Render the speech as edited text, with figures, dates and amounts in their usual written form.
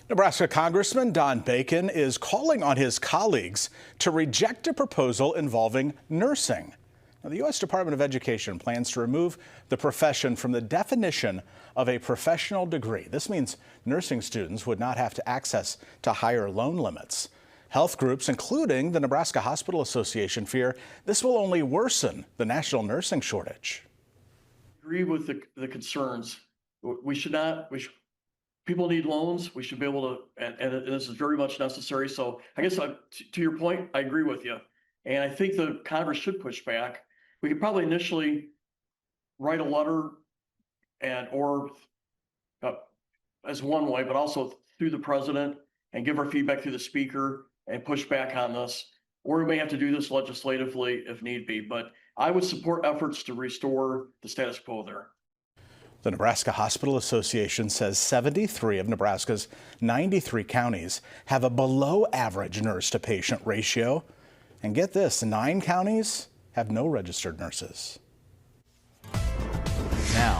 Nebraska Congressman Don Bacon is calling on his colleagues to reject a proposal involving nursing. Now, the U.S. Department of Education plans to remove the profession from the definition of a professional degree. This means nursing students would not have to access to higher loan limits. Health groups, including the Nebraska Hospital Association, fear this will only worsen the national nursing shortage. I agree with the concerns. People need loans. We should be able to, and this is very much necessary. So I guess to your point, I agree with you. And I think the Congress should push back. We could probably initially write a letter or as one way, but also through the president and give our feedback through the speaker and push back on this. Or we may have to do this legislatively if need be. But I would support efforts to restore the status quo there. The Nebraska Hospital Association says 73 of Nebraska's 93 counties have a below average nurse to patient ratio. And get this, 9 counties have no registered nurses. Now.